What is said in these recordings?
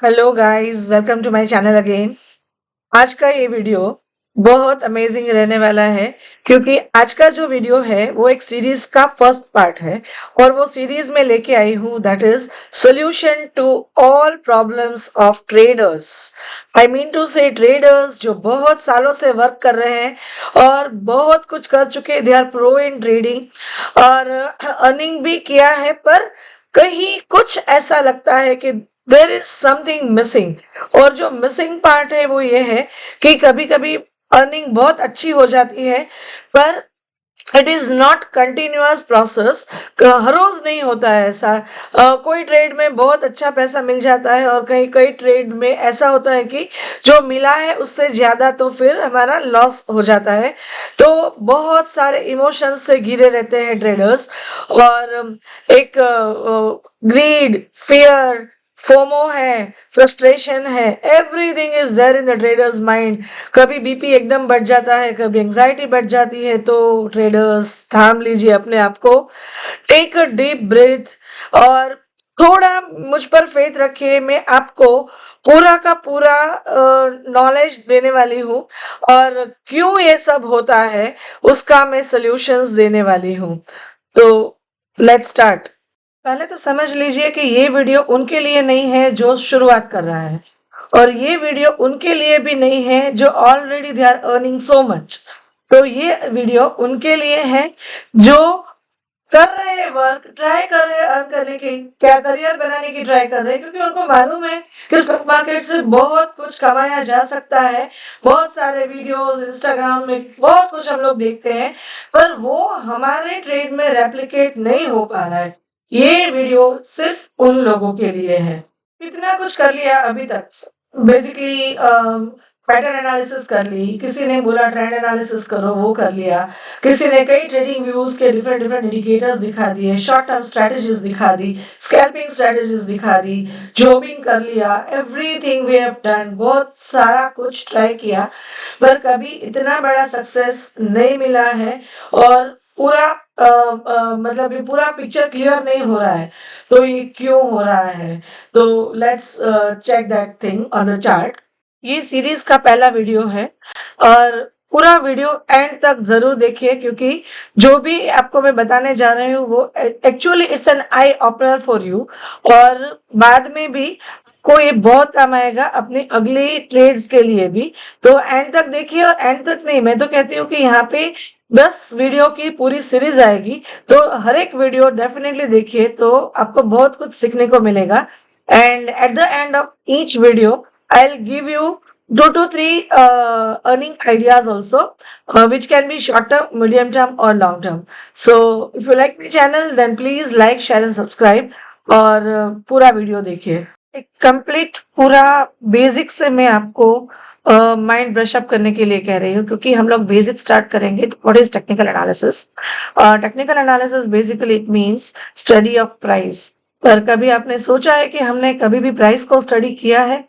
Hello guys, welcome to my channel again. आज का ये वीडियो बहुत अमेजिंग रहने वाला है क्योंकि आज का जो वीडियो है वो एक सीरीज का फर्स्ट पार्ट है और वो सीरीज में लेके आई हूँ that is solution to all problems of traders. I mean to say traders जो बहुत सालों से वर्क कर रहे हैं और बहुत कुछ कर चुके, they are pro in trading और अर्निंग भी किया है, पर कहीं कुछ ऐसा लगता है कि देर इज समथिंग मिसिंग। और जो मिसिंग पार्ट है वो ये है कि कभी कभी अर्निंग बहुत अच्छी हो जाती है, पर it is not continuous process. हर रोज नहीं होता है ऐसा। कोई ट्रेड में बहुत अच्छा पैसा मिल जाता है और कई कई ट्रेड में ऐसा होता है कि जो मिला है उससे ज्यादा तो फिर हमारा लॉस हो जाता है। तो बहुत सारे इमोशंस से घिरे रहते हैं ट्रेडर्स और एक ग्रीड, फियर, फोमो है, फ्रस्ट्रेशन है, everything is there in the traders mind. कभी बीपी एकदम बढ़ जाता है, कभी एंजाइटी बढ़ जाती है। तो ट्रेडर्स थाम लीजिए अपने आप को, टेक अ डीप ब्रीथ और थोड़ा मुझ पर फेथ रखिए। मैं आपको पूरा का पूरा नॉलेज देने वाली हूँ और क्यों ये सब होता है उसका मैं सॉल्यूशंस देने वाली हूँ। तो लेट्स स्टार्ट। पहले तो समझ लीजिए कि ये वीडियो उनके लिए नहीं है जो शुरुआत कर रहा है और ये वीडियो उनके लिए भी नहीं है जो already they are earning so much. तो ये वीडियो उनके लिए है जो कर रहे हैं वर्क, ट्राई कर रहे हैं अर्न करने की, क्या करियर बनाने की ट्राई कर रहे हैं, क्योंकि उनको मालूम है कि स्टॉक मार्केट से बहुत कुछ कमाया जा सकता है। बहुत सारे वीडियोस इंस्टाग्राम में बहुत कुछ हम लोग देखते हैं, पर वो हमारे ट्रेड में रेप्लिकेट नहीं हो पा रहा है। ये वीडियो सिर्फ उन लोगों के लिए है। कितना कुछ कर लिया अभी तक, बेसिकली पैटर्न एनालिसिस कर ली, किसी ने बोला ट्रेंड एनालिसिस करो, वो कर लिया। किसी ने कई ट्रेडिंग व्यूज के डिफरेंट डिफरेंट इंडिकेटर्स दिखा दिए, शॉर्ट टर्म स्ट्रेटजीज दिखा दी, स्कैल्पिंग स्ट्रेटजीज दिखा दी, जॉबिंग कर लिया, एवरीथिंग वी हैव डन, बहुत सारा कुछ ट्राई किया, पर कभी इतना बड़ा सक्सेस नहीं मिला है और पूरा मतलब ये पूरा पिक्चर क्लियर नहीं हो रहा है। तो ये क्यों हो रहा है? तो let's check that thing on the chart. ये सीरीज का पहला वीडियो है और पूरा वीडियो एंड तक जरूर देखिए क्योंकि जो भी आपको मैं बताने जा रही हूँ वो actually it's an eye opener for you और बाद में भी को ये बहुत काम आएगा अपनी अगली ट्रेड्स के लिए भी। तो एंड तक देखिए और एंड तक नहीं, मैं तो कहती हूँ कि यहाँ पे 10 वीडियो की पूरी सीरीज आएगी, तो हर एक वीडियो डेफिनेटली देखिए तो आपको बहुत कुछ सीखने को मिलेगा। And at the end of each video I'll give you 2 to 3 earning ideas also, which can be short term, medium term, or long term. So, if you like my channel, then please like, share, and subscribe. और पूरा video देखिए। एक complete पूरा basic से मैं आपको mind brush up करने के लिए कह रही हूँ क्योंकि हम लोग बेसिक स्टार्ट करेंगे। What is technical analysis? Technical analysis basically it means study of price. पर कभी आपने सोचा है कि हमने कभी भी प्राइस को स्टडी किया है?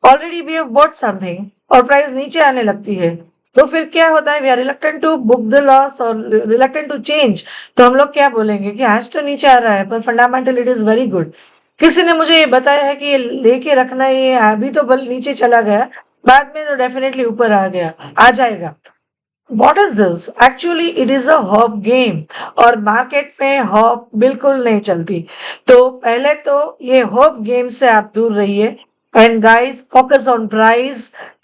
Already we have bought something और प्राइस नीचे आने लगती है, तो फिर क्या होता है? We are reluctant to book the loss और रिलक्टेंट टू चेंज। तो हम लोग क्या बोलेंगे कि आज तो नीचे आ रहा है पर fundamental it is very good. किसी ने मुझे ये बताया है कि ये लेके रखना, ये अभी तो बल नीचे चला गया, बाद में तो डेफिनेटली ऊपर आ गया, आ जाएगा। What is this? Actually, it is a hope game और मार्केट में होप बिल्कुल नहीं चलती। तो पहले तो ये होप गेम से आप दूर रहिए and guys focus on price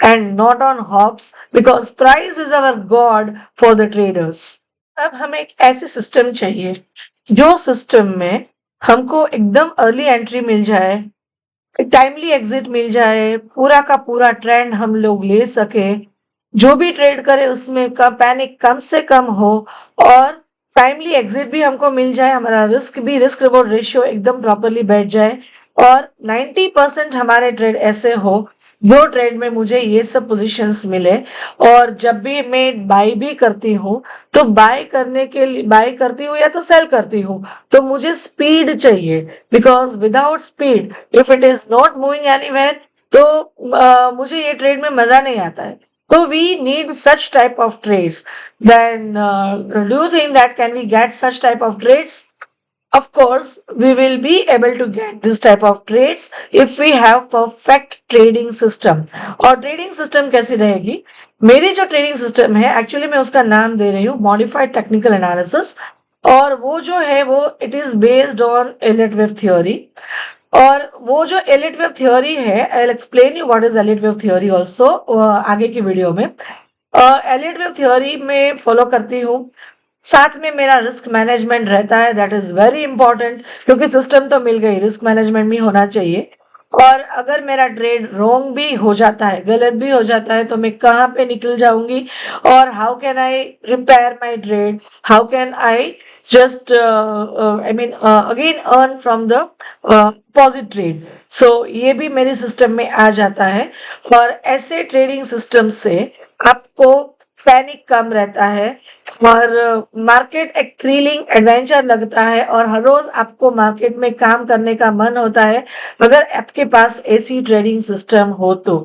and not on hopes because price is our god for the traders। अब हमें एक ऐसे सिस्टम चाहिए जो सिस्टम में हमको एकदम अर्ली एंट्री मिल जाए, टाइमली एग्जिट मिल जाए, पूरा का पूरा ट्रेंड हम लोग ले सके, जो भी ट्रेड करे उसमें का पैनिक कम से कम हो और टाइमली एग्जिट भी हमको मिल जाए, हमारा रिस्क भी, रिस्क रिवॉर्ड रेशियो एकदम प्रॉपरली बैठ जाए और 90% हमारे ट्रेड ऐसे हो वो ट्रेड में मुझे ये सब पोजीशंस मिले। और जब भी मैं बाय भी करती हूँ तो बाय करने के लिए बाय करती हूँ या तो सेल करती हूँ तो मुझे स्पीड चाहिए, because without speed if it is not moving anywhere तो मुझे ये ट्रेड में मजा नहीं आता है। So we need such type of trades. Then do you think that can we get such type of trades? Of course, we will be able to get this type of trades if we have perfect trading system. और trading system कैसी रहेगी? मेरी जो trading system है, actually मैं उसका नाम दे रही हूँ modified technical analysis, और वो जो है वो it is based on Elliott wave theory. और वो जो एलिट वेव थ्योरी है, I will explain you what is elite wave theory also आगे की वीडियो में. एलिट वेव थ्योरी में फॉलो करती हूँ, साथ में मेरा रिस्क मैनेजमेंट रहता है. दैट इज वेरी इंपॉर्टेंट, क्योंकि सिस्टम तो मिल गई, रिस्क मैनेजमेंट भी होना चाहिए. और अगर मेरा ट्रेड रॉन्ग भी हो जाता है, गलत भी हो जाता है, तो मैं कहाँ पे निकल जाऊंगी और how can I repair my trade, how can I just I mean again earn from the deposit trade. So ये भी मेरे सिस्टम में आ जाता है. और ऐसे ट्रेडिंग सिस्टम से आपको पैनिक कम रहता है और मार्केट एक थ्रिलिंग एडवेंचर लगता है और हर रोज आपको मार्केट में काम करने का मन होता है, अगर आपके पास ऐसी ट्रेडिंग सिस्टम हो तो.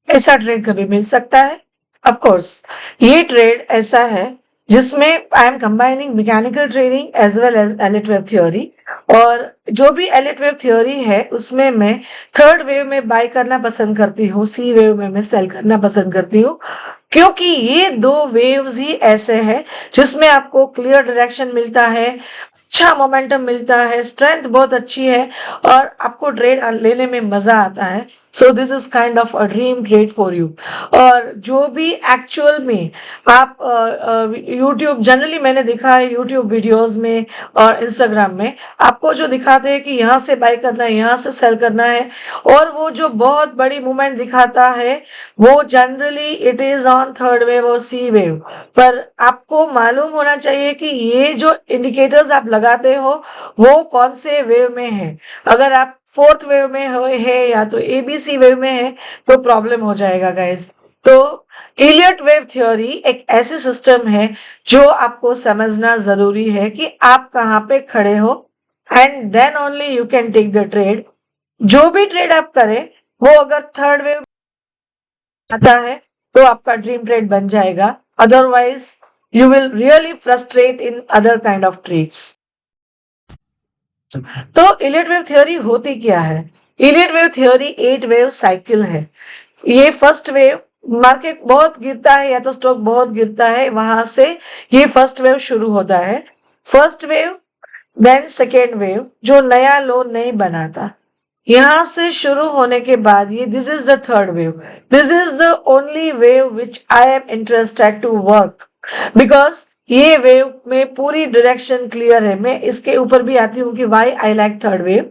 ऐसा ट्रेड कभी मिल सकता है? ऑफ कोर्स, ये ट्रेड ऐसा है जिसमें I am combining mechanical trading as well as Elliott wave theory. और जो भी एलिट वेव थ्योरी है उसमें मैं थर्ड वेव में बाय करना पसंद करती हूँ, सी वेव में मैं सेल करना पसंद करती हूँ, क्योंकि ये दो वेव्स ही ऐसे हैं जिसमें आपको क्लियर डायरेक्शन मिलता है, अच्छा मोमेंटम मिलता है, स्ट्रेंथ बहुत अच्छी है और आपको ट्रेड लेने में मजा आता है. So this is kind of a dream trade for you. और जो भी एक्चुअल में आप यूट्यूब, जनरली मैंने देखा है यूट्यूब वीडियोस में और इंस्टाग्राम में, आपको जो दिखाते हैं कि यहाँ से बाय करना है, यहाँ से सेल करना है, और वो जो बहुत बड़ी मूवमेंट दिखाता है वो generally it is on third wave और सी वेव. पर आपको मालूम होना चाहिए कि ये जो इंडिकेटर्स आप लगाते हो वो कौन से वेव में है. अगर आप फोर्थ वेव में है या तो एबीसी वेव में है तो प्रॉब्लम हो जाएगा गाइस. तो इलियट वेव थ्योरी एक ऐसी सिस्टम है जो आपको समझना जरूरी है कि आप कहाँ पे खड़े हो, and then only you can take the trade. जो भी ट्रेड आप करें वो अगर थर्ड वेव आता है तो आपका ड्रीम ट्रेड बन जाएगा, otherwise you will really frustrate in other kind of trades. तो इलियट वेव थ्योरी होती क्या है? Elliott wave theory 8 wave cycle है. ये फर्स्ट वेव, मार्केट बहुत गिरता है या तो स्टॉक बहुत गिरता है, वहां से ये फर्स्ट वेव शुरू होता है. First wave, then second wave जो नया लो नहीं बनाता, यहां से शुरू होने के बाद ये this is the third wave. This is the only wave which I am interested to work, because ये वेव में पूरी डायरेक्शन क्लियर है. मैं इसके ऊपर भी आती हूँ कि why I like third wave.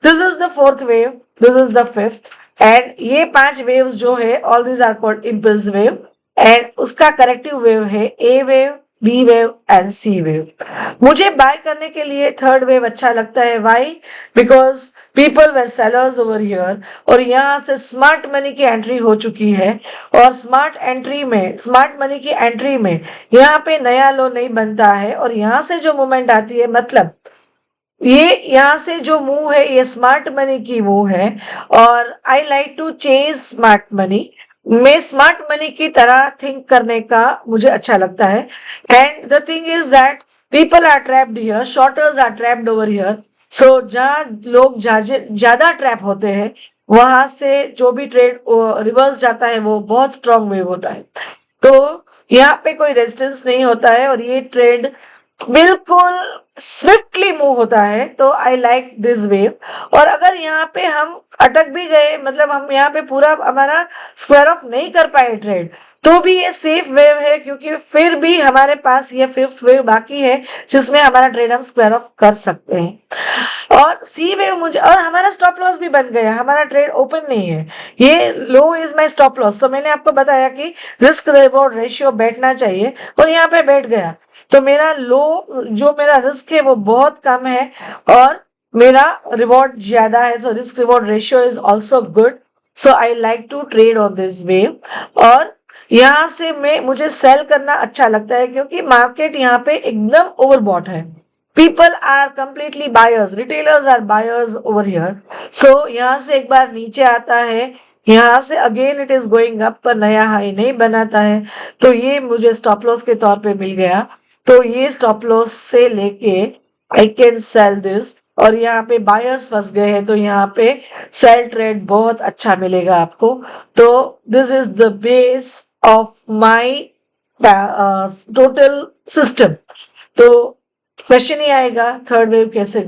This is the fourth wave, this is the fifth, and ये 5 वेव्स जो है all these are called impulse wave. And उसका करेक्टिव वेव है A wave, B wave and C wave. मुझे buy करने के लिए third wave अच्छा लगता है. Why? Because people were sellers over here और यहाँ से स्मार्ट मनी की एंट्री हो चुकी है. और स्मार्ट मनी की एंट्री में यहाँ पे नया लो नहीं बनता है और यहाँ से जो मूवमेंट आती है, मतलब ये यहाँ से जो मूव है ये स्मार्ट मनी की मूव है. और I like to chase smart money. मैं स्मार्ट मनी की तरह थिंक करने का मुझे अच्छा लगता है. And the thing is that people are trapped here, shorters are trapped over here. So जहाँ लोग ज्यादा ट्रैप होते हैं वहां से जो भी ट्रेड रिवर्स जाता है वो बहुत स्ट्रॉन्ग वेव होता है. तो यहाँ पे कोई रेजिस्टेंस नहीं होता है और ये ट्रेड बिल्कुल स्विफ्टली मूव होता है. तो आई लाइक दिस वेव. और अगर यहाँ पे हम अटक भी गए, मतलब हम यहाँ पे पूरा हमारा स्क्वायर ऑफ नहीं कर पाए ट्रेड, तो भी ये सेफ वेव है, क्योंकि फिर भी हमारे पास ये फिफ्थ वेव बाकी है जिसमें हमारा ट्रेड हम स्क्वायर ऑफ कर सकते हैं. और सी वेव मुझे, और हमारा स्टॉप लॉस भी बन गया, हमारा ट्रेड ओपन नहीं है, ये लो इज माय स्टॉप लॉस. तो मैंने आपको बताया कि रिस्क रिवॉर्ड रेशियो बैठना चाहिए और यहाँ पे बैठ गया. तो मेरा लो, जो मेरा रिस्क है वो बहुत कम है और मेरा रिवॉर्ड ज्यादा है. So risk reward ratio is also good. So I like to trade on this wave. और यहाँ से मुझे सेल करना अच्छा लगता है क्योंकि मार्केट यहाँ पे एकदम ओवरबॉट है. People are completely buyers, retailers are buyers over here. So यहाँ से एक बार नीचे आता है, यहाँ से again it is going up, पर नया हाई नहीं बनाता है. तो ये मुझे स्टॉप लॉस के तौर पे मिल गया. तो ये स्टॉप लॉस से लेके आई कैन सेल दिस, और यहाँ पे बायर्स फंस गए हैं तो यहाँ पे सेल ट्रेड बहुत अच्छा मिलेगा आपको। तो this is the base of my total system. तो क्वेश्चन ही आएगा थर्ड वेव कैसे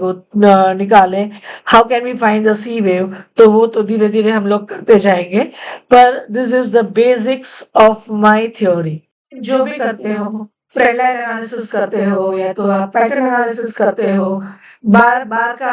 निकालें, how can we find the C wave, तो वो तो धीरे धीरे हम लोग करते जाएंगे, पर this is the basics of my theory. जो भी करते हो, ट्रेंड लाइन एनालिसिस करते हो या तो आप पैटर्न एनालिसिस करते हो, बार बार का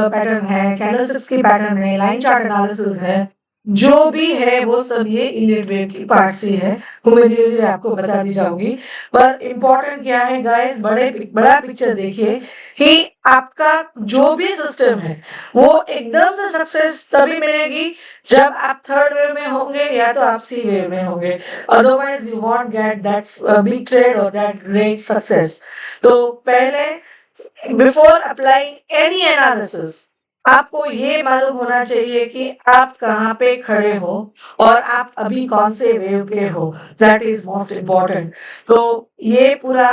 पैटर्न है, कैंडलस्टिक्स की पैटर्न है, लाइन चार्ट एनालिसिस है, जो भी है वो सब ये इलियट वेव की पार्ट्स ही है, वो मैं धीरे धीरे आपको बता दी जाऊंगी। पर इम्पोर्टेंट क्या है गाइस, बड़ा पिक्चर देखिए कि आपका जो भी सिस्टम है वो एकदम से सक्सेस तभी मिलेगी जब आप थर्ड वेव में होंगे या तो आप सी वेव में होंगे, otherwise you want get that big trade और दैट ग्रेट सक्सेस। तो पहले बिफोर अप्लाइंग एनी एनालिसिस आपको ये मालूम होना चाहिए कि आप कहाँ पे खड़े हो और आप अभी कौन से वेव पे हो, दैट इज मोस्ट इम्पोर्टेंट। तो ये पूरा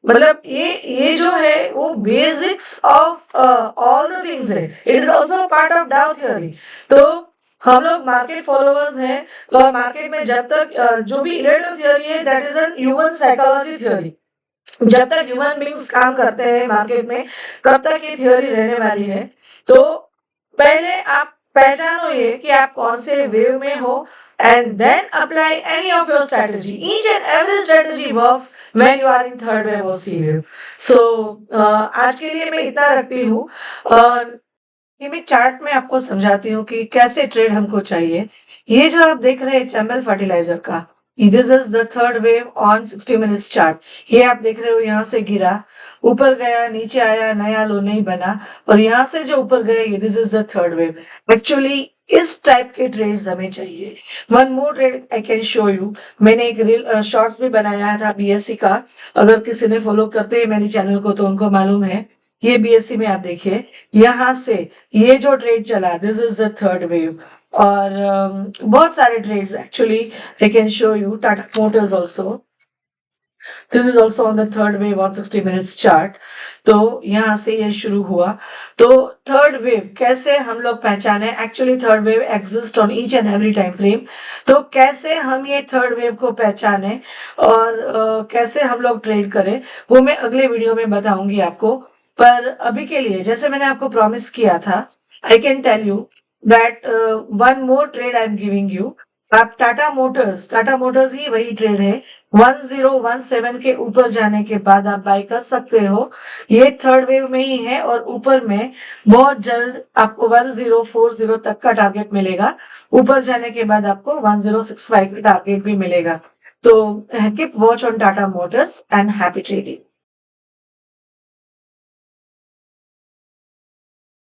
मतलब ये जो है वो basics of all the things है, it is also part of Dow theory. तो हम लोग मार्केट फॉलोअर्स हैं और मार्केट में जब तक जो भी इलेक्ट्रिक थ्योरी है that is an human psychology theory, जब तक ह्यूमन बींग्स काम करते हैं मार्केट में तब तक ये थ्योरी रहने वाली है। तो पहले आप पहचानो ये कि आप कौन से वेव में हो and then apply any of your strategy. Each and every strategy works when you are in third wave or C wave. So आज के लिए मैं इतना रखती हूँ और ये मैं चार्ट में आपको समझाती हूँ कि कैसे ट्रेड हमको चाहिए। ये जो आप देख रहे हैं चैमल फर्टिलाइजर का, this is the third wave on 60 minutes chart. ये आप देख रहे हो यहाँ से गिरा, ऊपर गया, नीचे आया, नया लो नहीं बना, और यहाँ से जो ऊपर गया ये this is the third wave. Actually इस टाइप के ट्रेड्स हमें चाहिए। One more trade I can show you, मैंने एक रील शॉर्ट्स भी बनाया था बीएससी का, अगर किसी ने फॉलो करते हैं मेरे चैनल को तो उनको मालूम है। ये बीएससी में आप देखिए, यहाँ से ये जो ट्रेड चला this is the third wave, और बहुत सारे trades actually I can show you, Tata Motors also, this is also on the third wave on 60 minutes chart. तो यहाँ से ये शुरू हुआ। तो थर्ड वेव कैसे हम लोग पहचाने, actually third wave exist on each and every time frame. तो कैसे हम ये थर्ड वेव को पहचाने और कैसे हम लोग ट्रेड करें वो मैं अगले वीडियो में बताऊंगी आपको। पर अभी के लिए जैसे मैंने आपको प्रॉमिस किया था, I can tell you that one more trade I am giving you. आप टाटा मोटर्स ही वही ट्रेड है, 1017 के ऊपर जाने के बाद आप बाय कर सकते हो। ये थर्ड वेव में ही है और ऊपर में बहुत जल्द आपको 1040 तक का टारगेट मिलेगा, ऊपर जाने के बाद आपको 1065 का टारगेट भी मिलेगा। तो keep watch on Tata Motors and happy trading.